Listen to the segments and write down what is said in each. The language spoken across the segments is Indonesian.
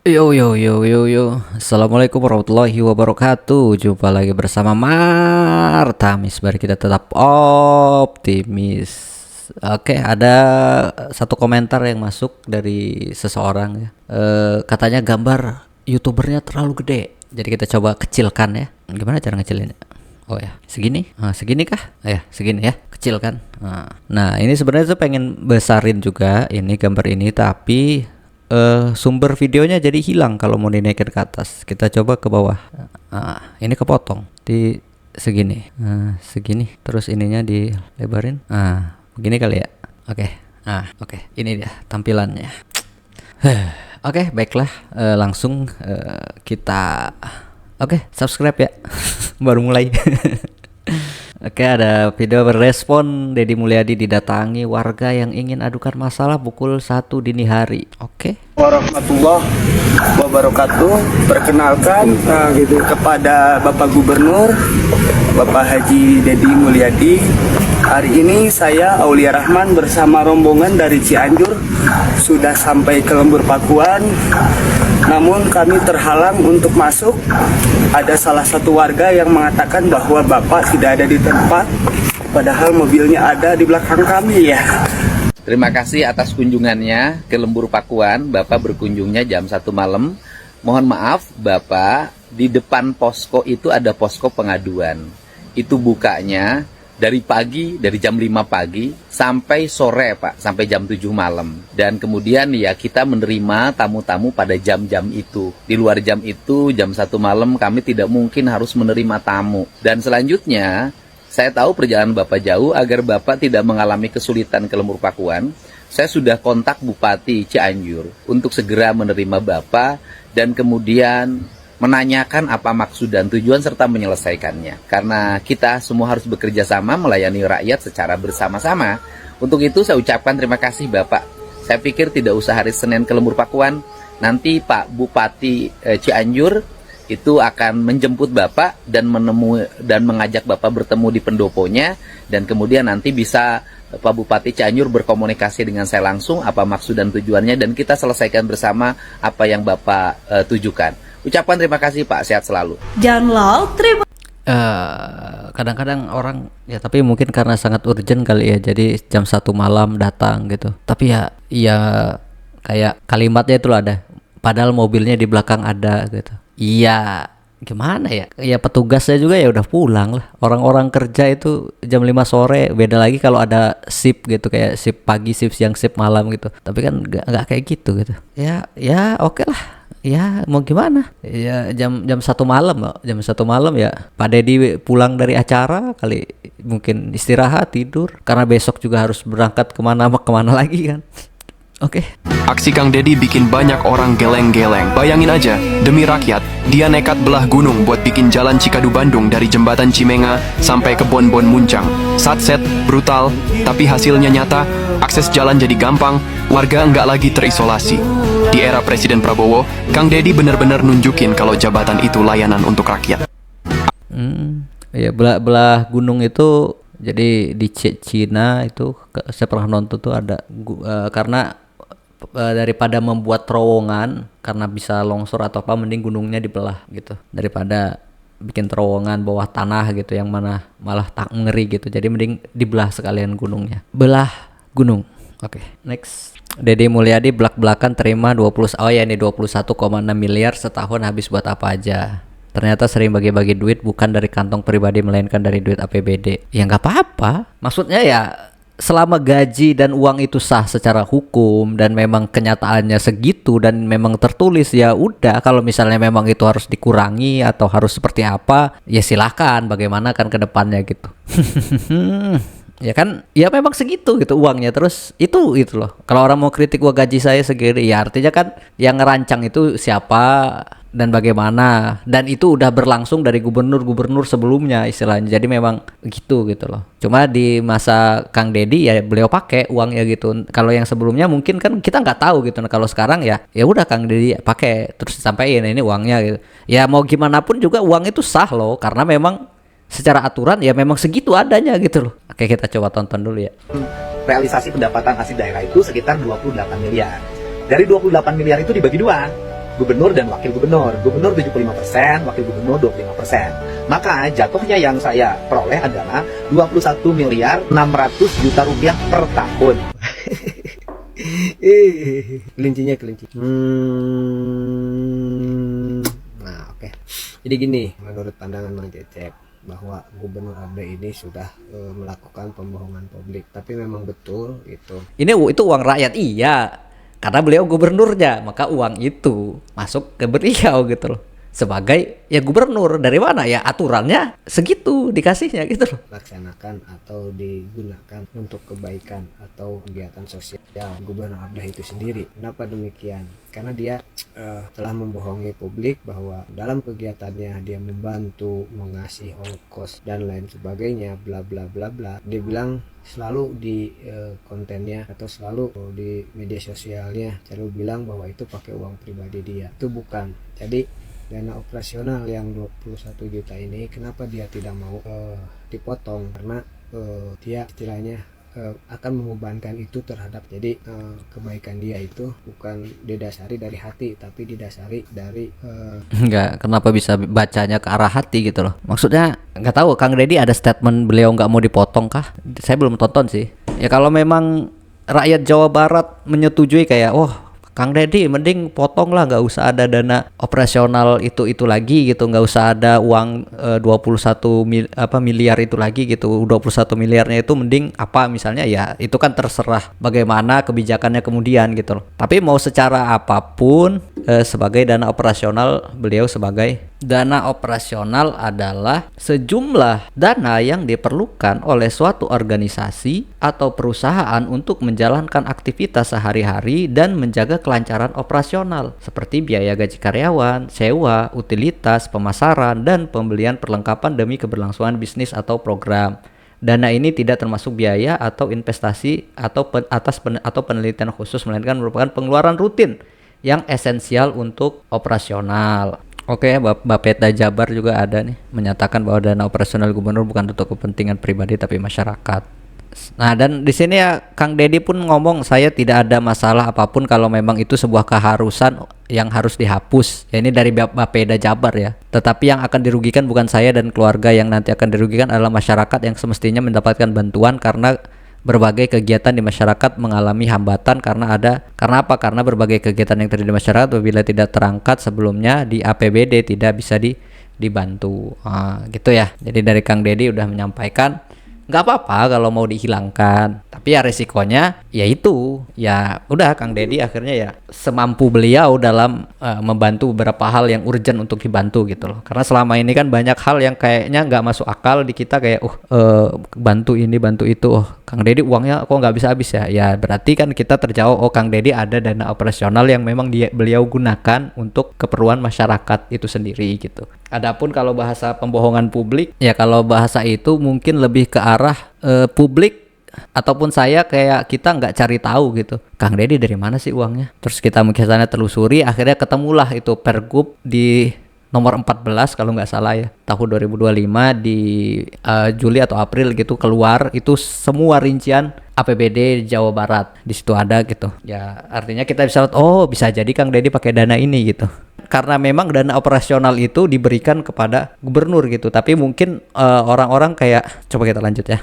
Yo yo yo yo yo, assalamualaikum warahmatullahi wabarakatuh. Jumpa lagi bersama Martamis. Mari kita tetap optimis. Oke, ada satu komentar yang masuk dari seseorang ya. Katanya gambar youtubernya terlalu gede. Jadi kita coba kecilkan ya. Gimana cara ngecilinnya? Oh ya, segini? Segini kah? Ya, segini ya, kecil kan? Nah, ini sebenarnya tuh pengen besarin juga ini gambar ini, tapi sumber videonya jadi hilang kalau mau dinaikin ke atas. Kita coba ke bawah. Ini kepotong di segini. Segini. Terus ininya dilebarin. Begini kali ya. Oke. Oke. Ini dia tampilannya. Oke, baiklah. Langsung kita. Oke, subscribe ya. Baru mulai. Oke, ada video berespon Deddy Mulyadi didatangi warga yang ingin adukan masalah pukul 1 dini hari. Oke. Warahmatullahi wabarakatuh. Perkenalkan kepada Bapak Gubernur, Bapak Haji Deddy Mulyadi. Hari ini saya Aulia Rahman bersama rombongan dari Cianjur sudah sampai ke Lembur Pakuan. Namun kami terhalang untuk masuk. Ada salah satu warga yang mengatakan bahwa Bapak tidak ada di tempat, padahal mobilnya ada di belakang kami ya. Terima kasih atas kunjungannya ke Lembur Pakuan. Bapak berkunjungnya jam 1 malam. Mohon maaf Bapak, di depan posko itu ada posko pengaduan. Itu bukanya dari pagi, dari jam 5 pagi sampai sore Pak, sampai jam 7 malam. Dan kemudian ya kita menerima tamu-tamu pada jam-jam itu. Di luar jam itu, jam 1 malam kami tidak mungkin harus menerima tamu. Dan selanjutnya, saya tahu perjalanan Bapak jauh, agar Bapak tidak mengalami kesulitan ke Lembur Pakuan. Saya sudah kontak Bupati Cianjur untuk segera menerima Bapak dan kemudian menanyakan apa maksud dan tujuan serta menyelesaikannya. Karena kita semua harus bekerja sama melayani rakyat secara bersama-sama. Untuk itu saya ucapkan terima kasih Bapak. Saya pikir tidak usah hari Senin ke Lembur Pakuan. Nanti Pak Bupati Cianjur itu akan menjemput Bapak dan mengajak Bapak bertemu di pendoponya. Dan kemudian nanti bisa Pak Bupati Cianjur berkomunikasi dengan saya langsung apa maksud dan tujuannya. Dan kita selesaikan bersama apa yang Bapak tujukan. Ucapan terima kasih Pak, sehat selalu. Download terima. Kadang-kadang orang ya, tapi mungkin karena sangat urgent kali ya, jadi jam 1 malam datang gitu. Tapi ya kayak kalimatnya itu ada, padahal mobilnya di belakang ada gitu. Iya, gimana ya? Ya petugasnya juga ya udah pulang lah. Orang-orang kerja itu jam 5 sore, beda lagi kalau ada shift gitu, kayak shift pagi, shift siang, shift malam gitu. Tapi kan nggak kayak gitu gitu. Ya oke lah. Ya mau gimana ya, jam 1 malam loh. Jam 1 malam ya Pak Deddy pulang dari acara kali, mungkin istirahat tidur karena besok juga harus berangkat kemana lagi kan. Oke. Aksi Kang Deddy bikin banyak orang geleng-geleng. Bayangin aja, demi rakyat, dia nekat belah gunung buat bikin jalan Cikadu Bandung dari jembatan Cimenga sampai ke Bonbon Muncang. Satset, brutal, tapi hasilnya nyata, akses jalan jadi gampang, warga nggak lagi terisolasi. Di era Presiden Prabowo, Kang Deddy benar-benar nunjukin kalau jabatan itu layanan untuk rakyat. Ya belah gunung itu, jadi di Cina itu saya pernah nonton tuh ada karena daripada membuat terowongan karena bisa longsor atau apa, mending gunungnya dibelah gitu daripada bikin terowongan bawah tanah gitu yang mana malah tak ngeri gitu. Jadi mending dibelah sekalian gunungnya, belah gunung. Oke, next. Deddy Mulyadi belak-belakan terima 21,6 miliar setahun, habis buat apa aja. Ternyata sering bagi-bagi duit bukan dari kantong pribadi melainkan dari duit APBD. Ya nggak apa-apa. Maksudnya ya selama gaji dan uang itu sah secara hukum dan memang kenyataannya segitu dan memang tertulis, ya udah. Kalau misalnya memang itu harus dikurangi atau harus seperti apa, ya silakan. Bagaimana kan ke depannya gitu. Ya kan, ya memang segitu gitu uangnya. Terus itu loh. Kalau orang mau kritik, wah gaji saya segini, ya artinya kan yang ngerancang itu siapa dan bagaimana, dan itu udah berlangsung dari gubernur sebelumnya istilahnya. Jadi memang gitu loh. Cuma di masa Kang Deddy ya beliau pakai uangnya gitu. Kalau yang sebelumnya mungkin kan kita nggak tahu gitu. Nah kalau sekarang ya udah Kang Deddy pakai, terus disampaikan ini uangnya gitu. Ya mau gimana pun juga uang itu sah loh, karena memang secara aturan ya memang segitu adanya gitu loh. Oke, kita coba tonton dulu ya. Realisasi pendapatan asli daerah itu sekitar 28 miliar. Dari 28 miliar itu dibagi dua. gubernur dan wakil gubernur. Gubernur 75%, wakil gubernur 25%. Maka jatuhnya yang saya peroleh adalah 21 miliar 600 juta rupiah per tahun. Kelinci. Nah, oke. Jadi gini, menurut pandangan Mang Cecep, bahwa Gubernur Abda ini sudah melakukan pembohongan publik. Tapi memang betul itu. Itu uang rakyat, iya. Karena beliau gubernurnya, maka uang itu masuk ke beliau gitu loh. Sebagai ya gubernur, dari mana ya aturannya segitu dikasihnya gitu loh. Laksanakan atau digunakan untuk kebaikan atau kegiatan sosial Gubernur Abda itu sendiri. Kenapa demikian? Karena dia telah membohongi publik bahwa dalam kegiatannya dia membantu, mengasih ongkos dan lain sebagainya, bla bla bla bla. Dia bilang selalu di kontennya atau selalu di media sosialnya selalu bilang bahwa itu pakai uang pribadi dia. Itu bukan. Jadi dana operasional yang 21 juta ini kenapa dia tidak mau dipotong? Karena dia istilahnya akan membebankan itu terhadap, jadi kebaikan dia itu bukan didasari dari hati tapi didasari dari Enggak, kenapa bisa bacanya ke arah hati gitu loh. Maksudnya nggak tahu, Kang Deddy ada statement beliau nggak mau dipotong kah? Saya belum tonton sih. Ya kalau memang rakyat Jawa Barat menyetujui kayak Kang Deddy mending potong lah, nggak usah ada dana operasional itu lagi gitu, nggak usah ada uang 21 miliar itu lagi gitu. 21 miliarnya itu mending apa misalnya, ya itu kan terserah bagaimana kebijakannya kemudian gitu loh. Tapi mau secara apapun sebagai dana operasional, beliau sebagai dana operasional adalah sejumlah dana yang diperlukan oleh suatu organisasi atau perusahaan untuk menjalankan aktivitas sehari-hari dan menjaga kelancaran operasional seperti biaya gaji karyawan, sewa, utilitas, pemasaran, dan pembelian perlengkapan demi keberlangsungan bisnis atau program. Dana ini tidak termasuk biaya atau investasi atau penelitian khusus, melainkan merupakan pengeluaran rutin yang esensial untuk operasional. Oke, Bapeda Jabar juga ada nih menyatakan bahwa dana operasional gubernur bukan untuk kepentingan pribadi tapi masyarakat. Nah, dan di sini ya Kang Deddy pun ngomong, saya tidak ada masalah apapun kalau memang itu sebuah keharusan yang harus dihapus. Ya, ini dari Bapeda Jabar ya. Tetapi yang akan dirugikan bukan saya dan keluarga, yang nanti akan dirugikan adalah masyarakat yang semestinya mendapatkan bantuan karena berbagai kegiatan di masyarakat mengalami hambatan karena apa? Karena berbagai kegiatan yang terjadi di masyarakat apabila tidak terangkat sebelumnya di APBD tidak bisa dibantu. Gitu ya. Jadi dari Kang Deddy udah menyampaikan nggak apa-apa kalau mau dihilangkan, tapi ya resikonya yaitu ya udah Kang Deddy akhirnya ya semampu beliau dalam membantu beberapa hal yang urgent untuk dibantu gitu loh. Karena selama ini kan banyak hal yang kayaknya nggak masuk akal di kita, kayak bantu ini bantu itu, Kang Deddy uangnya kok nggak bisa habis ya. Ya berarti kan kita terjawab, Kang Deddy ada dana operasional yang memang beliau gunakan untuk keperluan masyarakat itu sendiri gitu. Adapun kalau bahasa pembohongan publik, ya kalau bahasa itu mungkin lebih ke arah publik ataupun saya kayak kita nggak cari tahu gitu, Kang Deddy dari mana sih uangnya, terus kita misalnya telusuri, akhirnya ketemulah itu Pergub di nomor 14 kalau nggak salah ya, tahun 2025 di Juli atau April gitu keluar, itu semua rincian APBD Jawa Barat di situ ada gitu. Ya artinya kita bisa lihat, bisa jadi Kang Deddy pakai dana ini gitu. Karena memang dana operasional itu diberikan kepada gubernur gitu. Tapi mungkin orang-orang kayak, coba kita lanjut ya.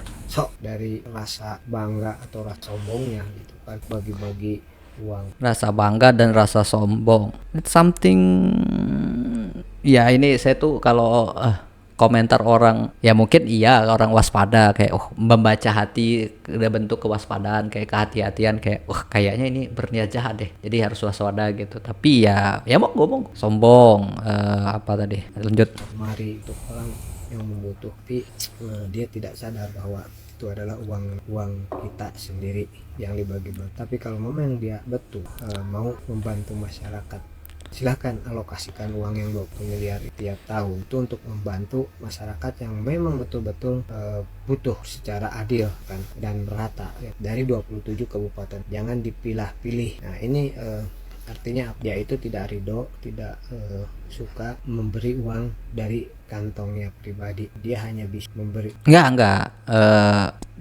Dari rasa bangga atau rasa sombongnya gitu kan, bagi-bagi uang. Rasa bangga dan rasa sombong. It's something, ya ini saya tuh kalau komentar orang, ya mungkin iya orang waspada, kayak membaca hati, udah bentuk kewaspadaan, kayak kehati-hatian, kayak kayaknya ini berniat jahat deh, jadi harus waspada gitu. Tapi ya mau ngomong sombong, apa tadi lanjut, Mari untuk orang yang membutuhkan, dia tidak sadar bahwa itu adalah uang kita sendiri yang dibagi-bagi. Tapi kalau memang dia betul mau membantu masyarakat, silahkan alokasikan uang yang 20 miliar tiap tahun itu untuk membantu masyarakat yang memang betul-betul butuh secara adil kan dan merata ya, dari 27 kabupaten. Jangan dipilah-pilih. Nah ini artinya dia itu tidak ridho, tidak suka memberi uang dari kantongnya pribadi. Dia hanya bisa memberi. Enggak.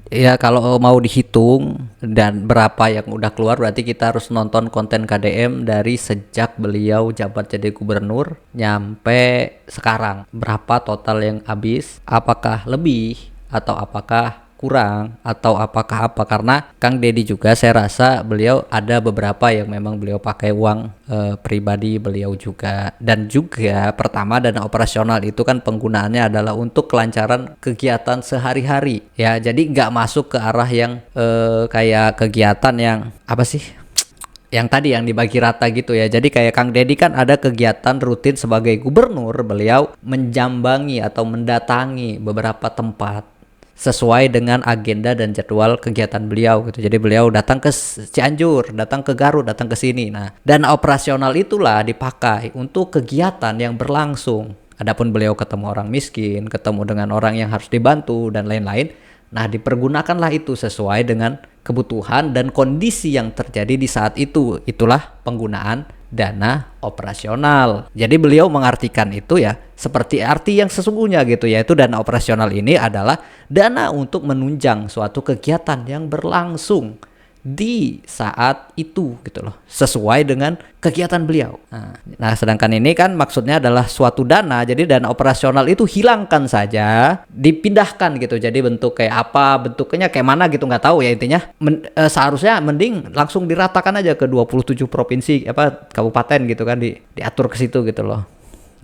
Ya kalau mau dihitung dan berapa yang udah keluar berarti kita harus nonton konten KDM dari sejak beliau jabat jadi gubernur nyampe sekarang. Berapa total yang habis? Apakah lebih atau apakah kurang atau apakah apa, karena Kang Deddy juga saya rasa beliau ada beberapa yang memang beliau pakai uang pribadi beliau juga, dan juga pertama dana operasional itu kan penggunaannya adalah untuk kelancaran kegiatan sehari-hari ya, jadi nggak masuk ke arah yang kayak kegiatan yang apa sih yang tadi yang dibagi rata gitu ya. Jadi kayak Kang Deddy kan ada kegiatan rutin sebagai gubernur, beliau menjambangi atau mendatangi beberapa tempat sesuai dengan agenda dan jadwal kegiatan beliau gitu. Jadi beliau datang ke Cianjur, datang ke Garut, datang ke sini. Nah, dana operasional itulah dipakai untuk kegiatan yang berlangsung. Adapun beliau ketemu orang miskin, ketemu dengan orang yang harus dibantu dan lain-lain. Nah, dipergunakanlah itu sesuai dengan kebutuhan dan kondisi yang terjadi di saat itu. Itulah penggunaan dana operasional. Jadi beliau mengartikan itu ya seperti arti yang sesungguhnya gitu, yaitu dana operasional ini adalah dana untuk menunjang suatu kegiatan yang berlangsung di saat itu gitu loh, sesuai dengan kegiatan beliau. Nah, sedangkan ini kan maksudnya adalah suatu dana, jadi dana operasional itu hilangkan saja, dipindahkan gitu, jadi bentuk kayak apa, bentuknya kayak mana gitu nggak tahu ya, intinya seharusnya mending langsung diratakan aja ke 27 provinsi apa kabupaten gitu kan, diatur ke situ gitu loh.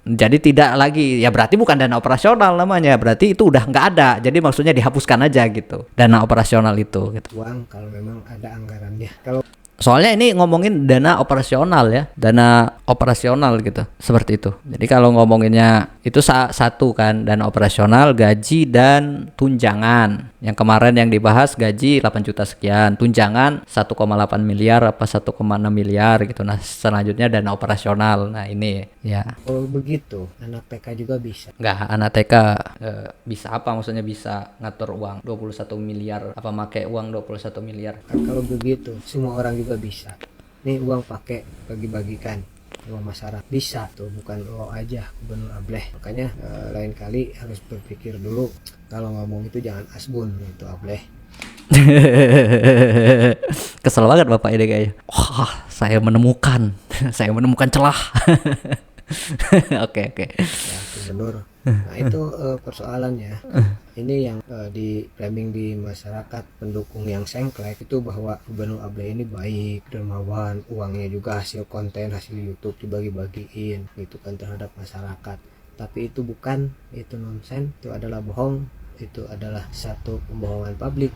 Jadi tidak lagi, ya berarti bukan dana operasional namanya, berarti itu udah nggak ada. Jadi maksudnya dihapuskan aja gitu, dana operasional itu gitu. Uang kalau memang ada anggarannya. Kalau Soalnya ini ngomongin dana operasional ya, dana operasional gitu, seperti itu. Jadi kalau ngomonginnya itu satu kan, dana operasional, gaji dan tunjangan. Yang kemarin yang dibahas gaji 8 juta sekian, tunjangan 1,8 miliar apa 1,6 miliar gitu. Nah, selanjutnya dana operasional. Nah, ini ya. kalau begitu, anak TK juga bisa. Enggak, anak TK bisa apa maksudnya, bisa ngatur uang 21 miliar apa make uang 21 miliar. Kan kalau begitu, semua orang juga bisa. Nih uang pakai bagi-bagikan uang masyarakat, bisa tuh, bukan lo aja gubernur Ableh. Makanya lain kali harus berpikir dulu kalau ngomong itu, jangan asbun itu Ableh. Kesel banget Bapak ini kayaknya. Wah, saya menemukan celah. Oke. Ya, gubernur. Nah itu persoalannya. Ini yang di framing di masyarakat pendukung yang sengklek itu bahwa gubernur Ableh ini baik, dermawan, uangnya juga hasil konten, hasil YouTube dibagi-bagiin gitu kan terhadap masyarakat. Tapi itu bukan, itu nonsen, itu adalah bohong, itu adalah satu pembohongan publik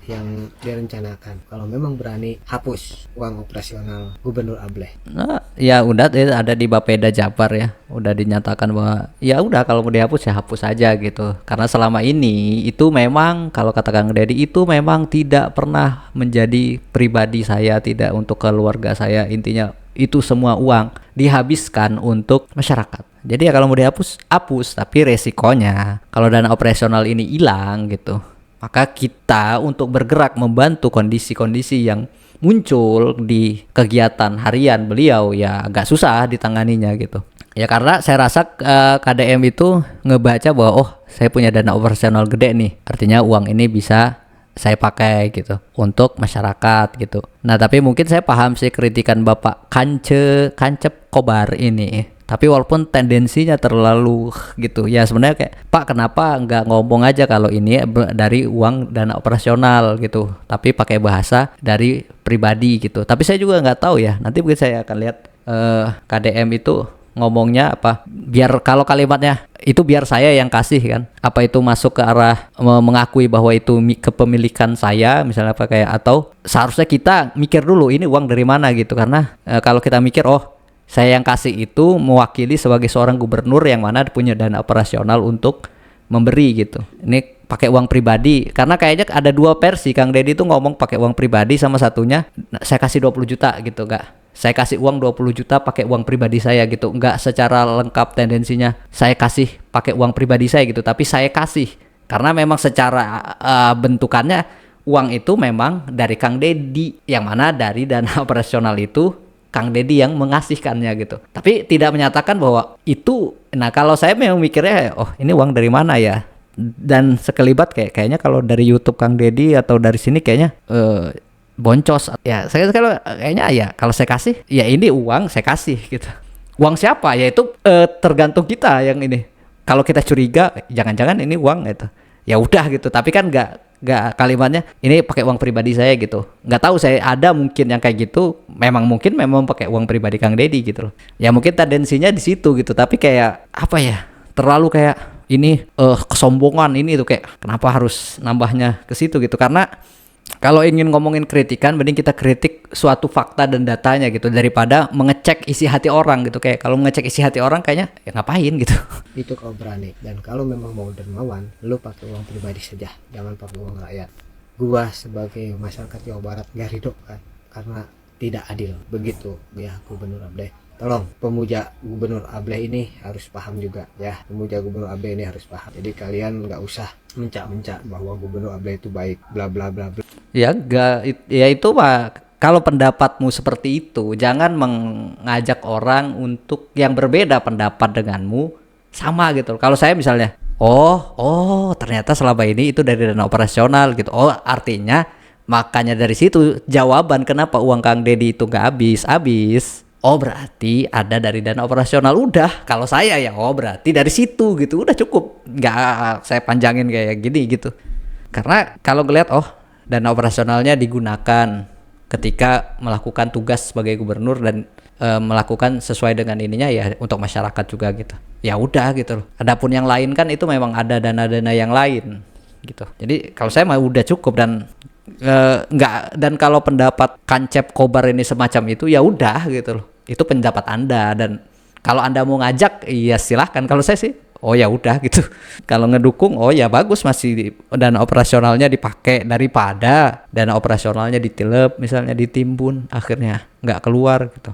yang direncanakan. Kalau memang berani, hapus uang operasional gubernur Ableh. Nah, ya udah ada di Bapeda Jabar ya, udah dinyatakan bahwa ya udah kalau mau dihapus ya hapus aja gitu. Karena selama ini itu memang kalau kata Kang Deddy itu memang tidak pernah menjadi pribadi saya, tidak untuk keluarga saya. Intinya itu semua uang dihabiskan untuk masyarakat. Jadi ya kalau mau dihapus, hapus. Tapi resikonya kalau dana operasional ini hilang gitu, maka kita untuk bergerak membantu kondisi-kondisi yang muncul di kegiatan harian beliau ya agak susah ditanganinya gitu. Ya karena saya rasa KDM itu ngebaca bahwa oh saya punya dana operasional gede nih, artinya uang ini bisa saya pakai gitu untuk masyarakat gitu. Nah tapi mungkin saya paham sih kritikan Bapak Kancep Kobar ini. Tapi walaupun tendensinya terlalu gitu ya, sebenarnya kayak Pak kenapa nggak ngomong aja kalau ini dari uang dana operasional gitu, tapi pakai bahasa dari pribadi gitu. Tapi saya juga nggak tahu ya, nanti mungkin saya akan lihat KDM itu ngomongnya apa, biar kalau kalimatnya itu biar saya yang kasih kan, apa itu masuk ke arah mengakui bahwa itu kepemilikan saya misalnya apa kayak, atau seharusnya kita mikir dulu ini uang dari mana gitu. Karena kalau kita mikir oh saya yang kasih itu mewakili sebagai seorang gubernur yang mana punya dana operasional untuk memberi gitu. Ini pakai uang pribadi. Karena kayaknya ada dua versi. Kang Deddy itu ngomong pakai uang pribadi, sama satunya saya kasih 20 juta gitu. Enggak, saya kasih uang 20 juta pakai uang pribadi saya gitu. Enggak secara lengkap tendensinya saya kasih pakai uang pribadi saya gitu. Tapi saya kasih karena memang secara bentukannya uang itu memang dari Kang Deddy, yang mana dari dana operasional itu Kang Deddy yang mengasihkannya gitu. Tapi tidak menyatakan bahwa itu. Nah kalau saya memang mikirnya oh ini uang dari mana ya, dan sekelibat kayaknya kalau dari YouTube Kang Deddy atau dari sini kayaknya boncos ya. Saya kalau kayaknya ya kalau saya kasih ya ini uang saya kasih gitu. Uang siapa ya itu tergantung kita yang ini. Kalau kita curiga jangan-jangan ini uang gitu, ya udah gitu. Tapi kan nggak kalimatnya ini pakai uang pribadi saya gitu. Nggak tahu, saya ada mungkin yang kayak gitu. Memang pakai uang pribadi Kang Deddy gitu loh. Ya mungkin tendensinya di situ gitu. Tapi kayak apa ya? Terlalu kayak ini kesombongan ini tuh, kayak kenapa harus nambahnya ke situ gitu. Karena kalau ingin ngomongin kritikan, mending kita kritik suatu fakta dan datanya gitu daripada mengecek isi hati orang gitu. Kayak kalau mengecek isi hati orang kayaknya ya ngapain gitu. Itu kau berani. Dan kalau memang mau dermawan, lu pakai uang pribadi saja, jangan pakai uang rakyat. Gua sebagai masyarakat Jawa Barat gak ridho kan, karena tidak adil begitu ya Gubernur Ableh. Tolong pemuja Gubernur Ableh ini harus paham juga ya. Pemuja Gubernur Ableh ini harus paham. Jadi kalian nggak usah mencak-mencak bahwa Gubernur Ableh itu baik, bla bla bla bla. Ya enggak, ya itu Pak. Kalau pendapatmu seperti itu, jangan mengajak orang untuk yang berbeda pendapat denganmu sama gitu. Kalau saya misalnya, oh ternyata selama ini itu dari dana operasional gitu. Oh artinya makanya dari situ jawaban kenapa uang Kang Deddy itu nggak habis. Oh berarti ada dari dana operasional. Udah, kalau saya ya berarti dari situ gitu. Udah cukup, nggak saya panjangin kayak gini gitu. Karena kalau ngeliat dana operasionalnya digunakan ketika melakukan tugas sebagai gubernur dan melakukan sesuai dengan ininya ya untuk masyarakat juga gitu. Ya udah gitu loh. Adapun yang lain kan itu memang ada dana-dana yang lain gitu. Jadi kalau saya mah udah cukup dan nggak, dan kalau pendapat Kancep Kobar ini semacam itu ya udah gitu loh. Itu pendapat Anda, dan kalau Anda mau ngajak ya silahkan. Kalau saya sih ya udah gitu. Kalau ngedukung ya bagus, masih dana operasionalnya dipakai daripada dana operasionalnya ditilep misalnya, ditimbun akhirnya nggak keluar gitu.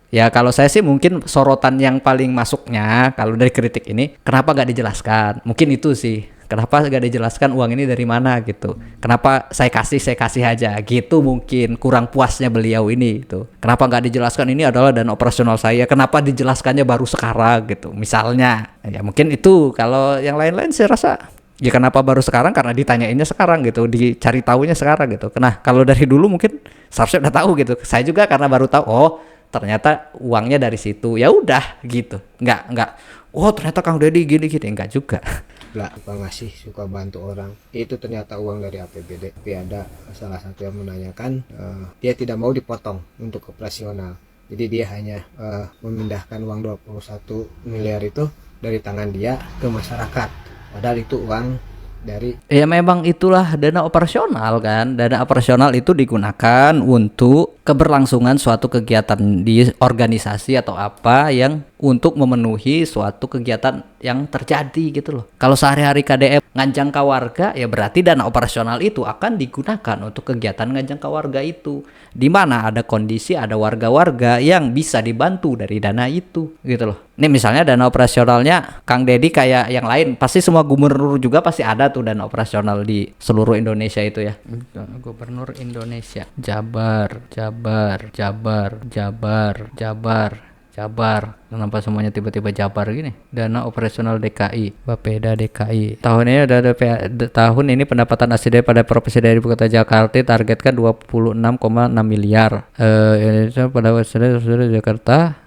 Ya kalau saya sih mungkin sorotan yang paling masuknya kalau dari kritik ini, kenapa nggak dijelaskan? Mungkin itu sih. Kenapa nggak dijelaskan uang ini dari mana gitu? Kenapa saya kasih aja gitu? Mungkin kurang puasnya beliau ini itu. Kenapa nggak dijelaskan ini adalah dana operasional saya? Kenapa dijelaskannya baru sekarang gitu? Misalnya, ya mungkin itu. Kalau yang lain-lain saya rasa ya kenapa baru sekarang, karena ditanyainnya sekarang gitu, dicari tahunya sekarang gitu. Nah kalau dari dulu mungkin seharusnya udah tahu gitu. Saya juga karena baru tahu, ternyata uangnya dari situ. Ya udah gitu. Nggak. Ternyata Kang Deddy gini enggak juga. Lah, suka ngasih, suka bantu orang, itu ternyata uang dari APBD. Tapi ada salah satu yang menanyakan, dia tidak mau dipotong untuk operasional, jadi dia hanya memindahkan uang 21 miliar itu dari tangan dia ke masyarakat, padahal itu uang dari ya memang itulah dana operasional kan. Dana operasional itu digunakan untuk keberlangsungan suatu kegiatan di organisasi atau apa yang untuk memenuhi suatu kegiatan yang terjadi gitu loh. Kalau sehari-hari KDM nganjangka warga, ya berarti dana operasional itu akan digunakan untuk kegiatan nganjangka warga itu. Di mana ada kondisi, ada warga-warga yang bisa dibantu dari dana itu gitu loh. Ini misalnya dana operasionalnya Kang Deddy kayak yang lain, pasti semua gubernur juga pasti ada tuh dana operasional di seluruh Indonesia itu ya. Gubernur Indonesia, Jabar. Kenapa semuanya tiba-tiba Jabar gini? Dana operasional DKI, Bapeda DKI. Tahun ini tahun ini pendapatan asli daripada provinsi dari Ibu Kota Jakarta targetkan 26,6 miliar. Indonesia pada waspada Jakarta.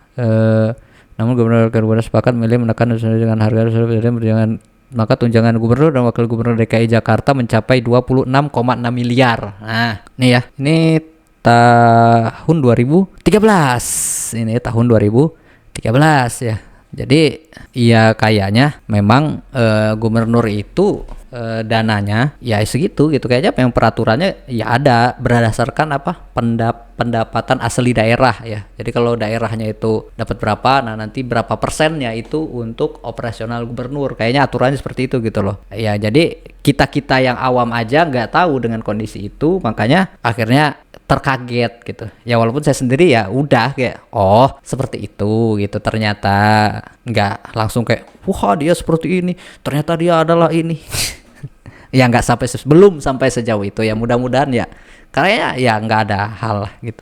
Namun Gubernur sepakat milih menekan dengan harga berjangan, maka tunjangan gubernur dan wakil gubernur DKI Jakarta mencapai 26,6 miliar. Nah, nih ya. Ini tahun 2013. Ini tahun 2013 ya. Jadi ya kayaknya memang gubernur itu dananya ya segitu gitu, kayaknya yang peraturannya ya ada berdasarkan pendapatan asli daerah ya. Jadi kalau daerahnya itu dapat berapa, nah nanti berapa persennya itu untuk operasional gubernur. Kayaknya aturannya seperti itu gitu loh. Ya jadi kita yang awam aja nggak tahu dengan kondisi itu, makanya akhirnya terkaget gitu. Ya walaupun saya sendiri ya udah kayak seperti itu gitu, ternyata nggak langsung kayak wah dia seperti ini, ternyata dia adalah ini. Ya nggak belum sampai sejauh itu ya, mudah-mudahan ya, karena ya nggak ada hal gitu.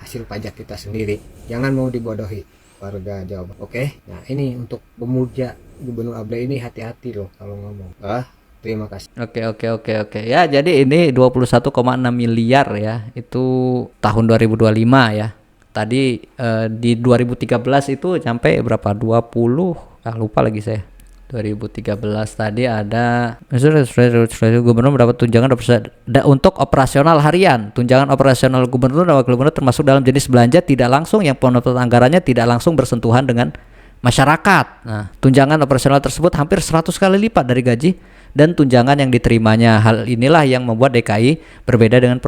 hasil pajak kita sendiri, jangan mau dibodohi. warga Jawa Barat. Oke, nah ini untuk pemuja Gubernur Abdullah ini hati-hati loh kalau ngomong. Terima kasih. Oke. Ya, jadi ini 21,6 miliar ya. Itu tahun 2025 ya. Tadi di 2013 itu sampai berapa? 20. Lupa lagi saya. 2013 tadi ada gubernur mendapat tunjangan untuk operasional harian. Tunjangan operasional gubernur dan wakil gubernur termasuk dalam jenis belanja tidak langsung yang pemotongan anggarannya tidak langsung bersentuhan dengan masyarakat. Nah, tunjangan operasional tersebut hampir 100 kali lipat dari gaji dan tunjangan yang diterimanya. Hal inilah yang membuat DKI berbeda dengan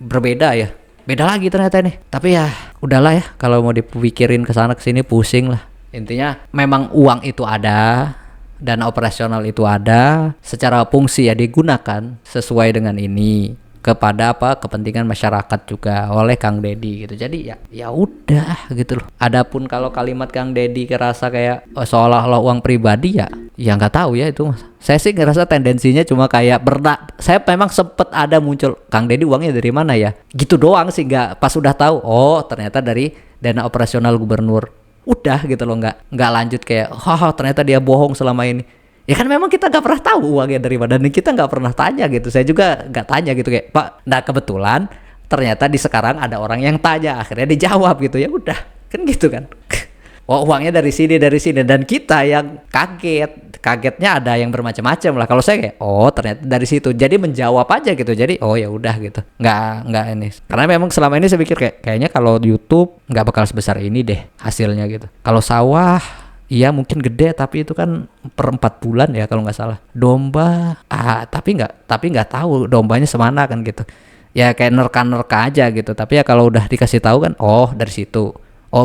berbeda ya. Beda lagi ternyata ini. Tapi ya udahlah ya, kalau mau dipikirin ke sana ke sini pusing lah. Intinya memang uang itu ada, dana operasional itu ada, secara fungsi ya digunakan sesuai dengan ini kepada kepentingan masyarakat juga oleh Kang Deddy gitu. Jadi ya udah gitu loh. Adapun kalau kalimat Kang Deddy kerasa kayak seolah-olah uang pribadi ya nggak tahu ya itu. Saya sih ngerasa tendensinya cuma kayak saya memang sempet ada muncul Kang Deddy uangnya dari mana ya gitu doang sih, nggak pas udah tahu ternyata dari dana operasional gubernur. Udah gitu loh, nggak lanjut kayak ternyata dia bohong selama ini. Ya kan memang kita nggak pernah tahu uangnya dari mana dan kita nggak pernah tanya gitu. Saya juga nggak tanya gitu kayak Pak. Nah kebetulan ternyata di sekarang ada orang yang tanya, akhirnya dijawab gitu. Ya udah kan gitu kan. Uangnya dari sini dan kita yang kagetnya ada yang bermacam-macam lah. Kalau saya kayak ternyata dari situ, jadi menjawab aja gitu. Jadi ya udah gitu, nggak ini, karena memang selama ini saya pikir kayaknya kalau YouTube nggak bakal sebesar ini deh hasilnya gitu. Kalau sawah iya mungkin gede, tapi itu kan per 4 bulan ya kalau nggak salah. Domba tapi nggak tahu dombanya semana kan gitu ya, kayak nerka aja gitu. Tapi ya kalau udah dikasih tahu kan dari situ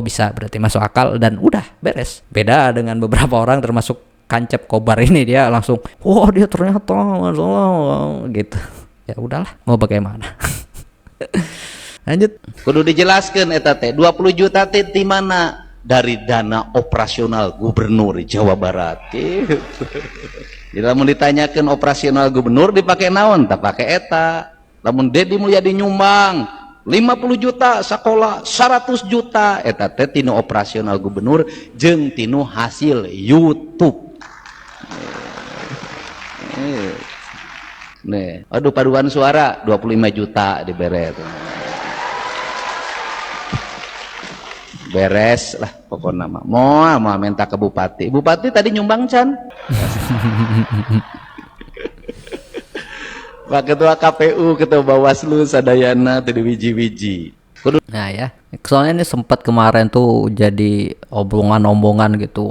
bisa, berarti masuk akal dan udah beres. Beda dengan beberapa orang termasuk Kancep Kobar ini, dia langsung dia ternyata gitu. Ya udahlah, mau bagaimana. Lanjut. Kudu dijelaskan eta teh 20 juta teh di mana? Dari dana operasional gubernur Jawa Barat. Gitu. Jadi lamun ditanyakan operasional gubernur dipakai naon? Tak pakai eta. Lamun Deddy Mulyadi nyumbang 50 juta sekolah 100 juta eta teh tinu operasional gubernur jeung tinu hasil YouTube. Nih, aduh paduan suara 25 juta dibere tuh. Beres lah pokoknya mah. Mau minta ke bupati. Bupati tadi nyumbang can. Pak Ketua KPU, Ketua Bawaslu, sadayana tadi wiji-wiji. Nah ya, soalnya ini sempat kemarin tuh jadi omongan gitu.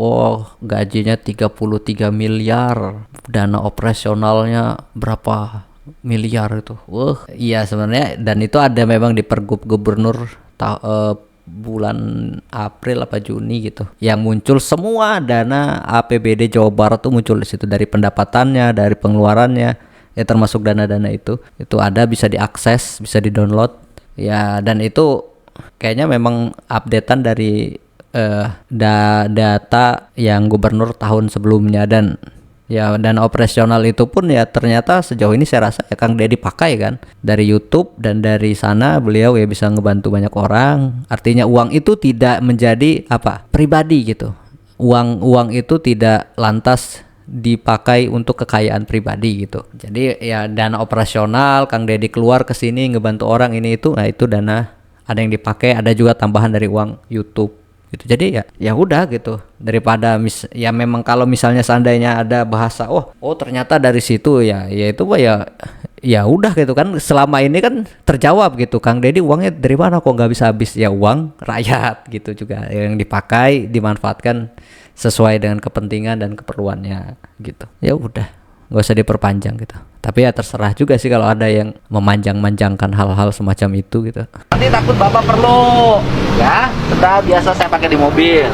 Gajinya 33 miliar, dana operasionalnya berapa miliar itu. Iya sebenarnya, dan itu ada memang di Pergub Gubernur bulan April apa Juni gitu. Yang muncul semua dana APBD Jawa Barat tuh muncul di situ, dari pendapatannya, dari pengeluarannya. Ya termasuk dana-dana itu ada, bisa diakses, bisa di-download ya, dan itu kayaknya memang updatean dari data yang gubernur tahun sebelumnya. Dan ya dana operasional itu pun ya ternyata sejauh ini saya rasa ya Kang Deddy pakai kan dari YouTube, dan dari sana beliau ya bisa ngebantu banyak orang. Artinya uang itu tidak menjadi pribadi gitu. Uang itu tidak lantas dipakai untuk kekayaan pribadi gitu. Jadi ya dana operasional Kang Deddy keluar ke sini ngebantu orang ini itu, nah itu dana ada yang dipakai, ada juga tambahan dari uang YouTube gitu. Jadi ya udah gitu, daripada ya memang kalau misalnya seandainya ada bahasa ternyata dari situ ya itu ya udah gitu kan, selama ini kan terjawab gitu. Kang Deddy uangnya dari mana kok nggak bisa habis? Ya uang rakyat gitu juga yang dipakai, dimanfaatkan sesuai dengan kepentingan dan keperluannya gitu. Ya udah, nggak usah diperpanjang gitu. Tapi ya terserah juga sih kalau ada yang memanjang-manjangkan hal-hal semacam itu gitu. Nanti takut bapak perlu ya, sudah biasa saya pakai di mobil.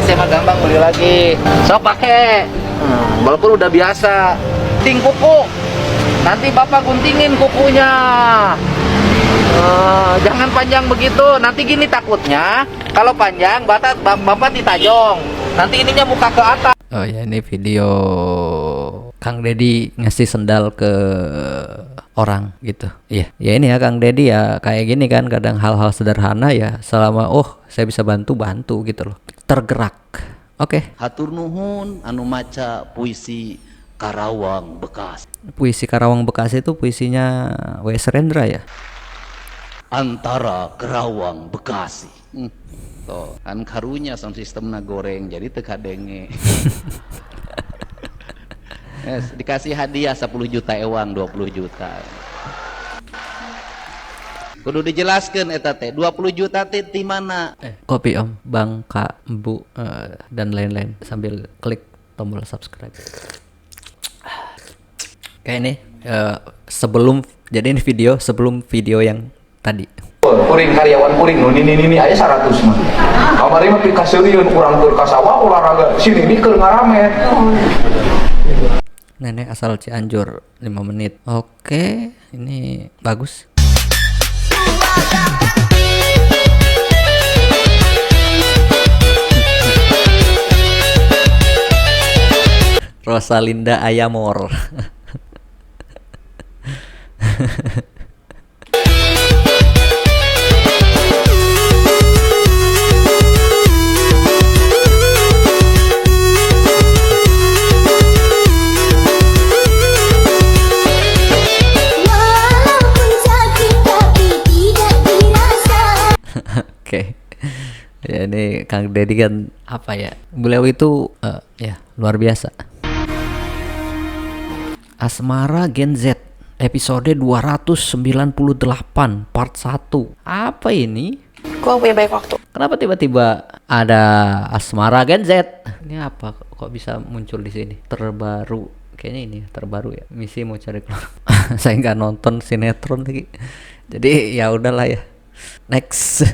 Saya mah gampang beli lagi. Sok pakai. Walaupun udah biasa. Ting kuku. Nanti bapak guntingin kukunya. Jangan panjang begitu, nanti gini takutnya kalau panjang bapak ditajong, nanti ininya muka ke atas. Oh ya, ini video Kang Deddy ngasih sendal ke orang gitu. Iya, ya ini ya Kang Dedi ya kayak gini kan, kadang hal-hal sederhana ya selama saya bisa bantu gitu loh. Tergerak. Oke. Hatur nuhun anu maca puisi Karawang Bekasi. Puisi Karawang Bekasi itu puisinya W.S. Rendra ya. Antara Karawang Bekasi. Tuh, kan karunya sound sistemna goreng jadi teu kadenge. Yes, dikasih hadiah 10 juta ewang 20 juta. Kudu dijelaskan eta teh 20 juta teh di mana? Kopi Om, Bangka, Bu, dan lain-lain sambil klik tombol subscribe. Kayak ini jadi ini video sebelum video yang tadi. Kuring karyawan kuring nu ini aja 100 mah. Kamari mah pikaseureun urang keur ka sawah olahraga sini ini keur ngaramet. Nenek asal Cianjur 5 menit. Oke, ini bagus. Rosalinda Ayamor. Oke. Ya ini Kang Dedi kan apa ya? Beliau itu ya luar biasa. Asmara Gen Z episode 298 part 1. Apa ini? Gua punya banyak waktu. Kenapa tiba-tiba ada Asmara Gen Z? Ini apa? Kok bisa muncul di sini? Terbaru. Kayaknya ini terbaru ya. Misi mau cari keluar. Saya nggak nonton sinetron lagi. Jadi ya udahlah ya. Next.